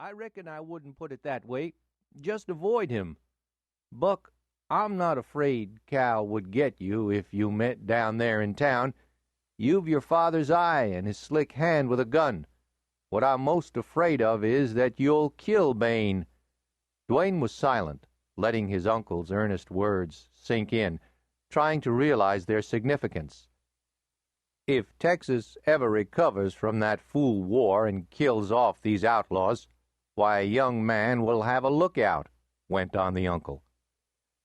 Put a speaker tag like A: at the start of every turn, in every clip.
A: I reckon I wouldn't put it that way. Just avoid him. Buck, I'm not afraid Cal would get you if you met down there in town. You've your father's eye and his slick hand with a gun. What I'm most afraid of is that you'll kill Bain." Duane was silent, letting his uncle's earnest words sink in, trying to realize their significance. "If Texas ever recovers from that fool war and kills off these outlaws, why, a young man will have a lookout," went on the uncle.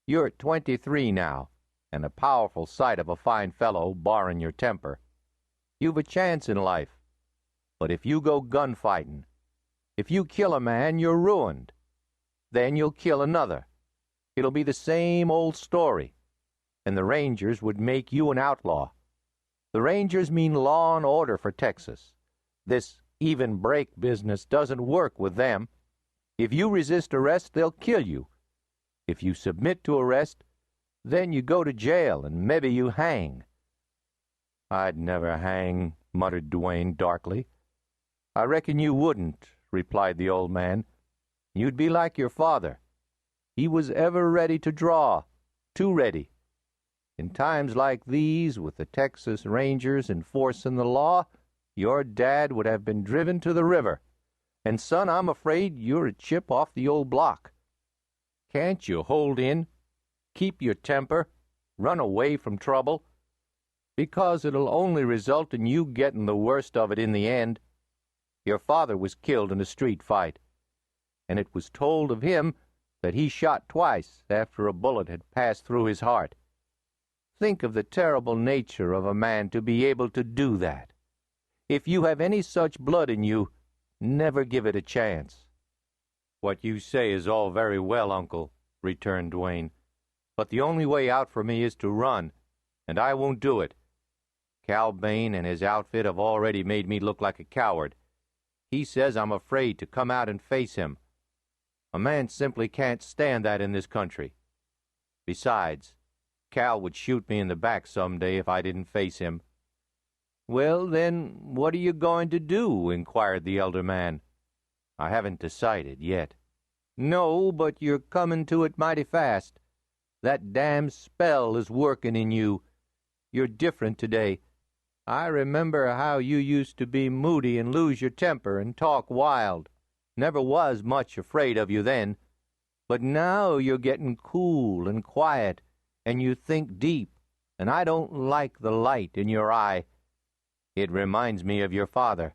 A: "You're 23 now, and a powerful sight of a fine fellow, barring your temper. You've a chance in life. But if you go gunfighting, if you kill a man, you're ruined. Then you'll kill another. It'll be the same old story, and the Rangers would make you an outlaw. The Rangers mean law and order for Texas. This even break business doesn't work with them. If you resist arrest, they'll kill you. If you submit to arrest, then you go to jail and maybe you hang." "I'd never hang," muttered Duane darkly. "I reckon you wouldn't," replied the old man. "You'd be like your father. He was ever ready to draw, too ready. In times like these, with the Texas Rangers enforcing the law, your dad would have been driven to the river. And, son, I'm afraid you're a chip off the old block. Can't you hold in, keep your temper, run away from trouble? Because it'll only result in you getting the worst of it in the end. Your father was killed in a street fight, and it was told of him that he shot twice after a bullet had passed through his heart. Think of the terrible nature of a man to be able to do that. If you have any such blood in you, never give it a chance." "What you say is all very well, Uncle," returned Duane, "but the only way out for me is to run, and I won't do it. Cal Bain and his outfit have already made me look like a coward. He says I'm afraid to come out and face him. A man simply can't stand that in this country. Besides, Cal would shoot me in the back some day if I didn't face him." "Well, then, what are you going to do?" inquired the elder man. "I haven't decided yet." "No, but you're coming to it mighty fast. That damn spell is working in you. You're different today. I remember how you used to be moody and lose your temper and talk wild. Never was much afraid of you then. But now you're getting cool and quiet, and you think deep, and I don't like the light in your eye. It reminds me of your father.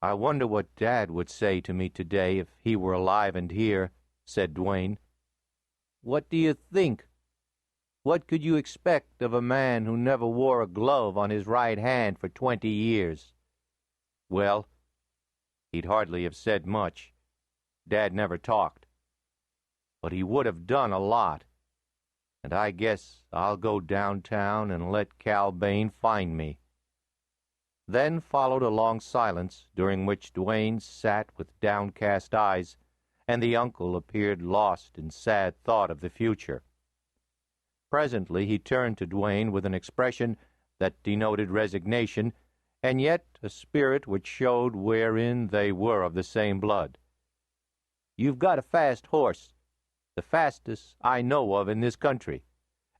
A: I wonder what Dad would say to me today if he were alive and here," said Duane. "What do you think? What could you expect of a man who never wore a glove on his right hand for 20 years? Well, he'd hardly have said much. Dad never talked. But he would have done a lot. And I guess I'll go downtown and let Cal Bain find me." Then followed a long silence, during which Duane sat with downcast eyes, and the uncle appeared lost in sad thought of the future. Presently he turned to Duane with an expression that denoted resignation, and yet a spirit which showed wherein they were of the same blood. "You've got a fast horse, the fastest I know of in this country.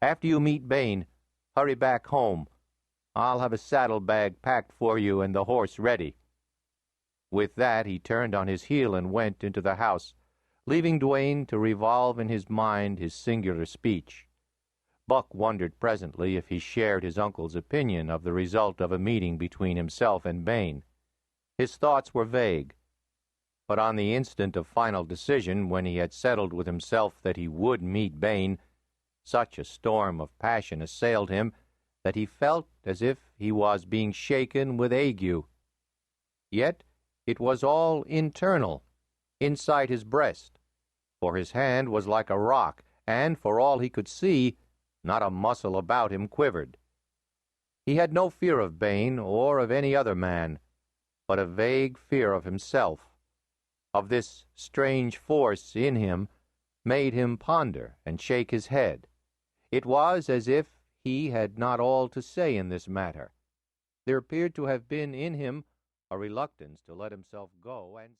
A: After you meet Bain, hurry back home. I'll have a saddlebag packed for you and the horse ready." With that he turned on his heel and went into the house, leaving Duane to revolve in his mind his singular speech. Buck wondered presently if he shared his uncle's opinion of the result of a meeting between himself and Bain. His thoughts were vague, but on the instant of final decision, when he had settled with himself that he would meet Bain, such a storm of passion assailed him that he felt as if he was being shaken with ague. Yet it was all internal, inside his breast, for his hand was like a rock, and, for all he could see, not a muscle about him quivered. He had no fear of Bain or of any other man, but a vague fear of himself, of this strange force in him, made him ponder and shake his head. It was as if he had not all to say in this matter. There appeared to have been in him a reluctance to let himself go and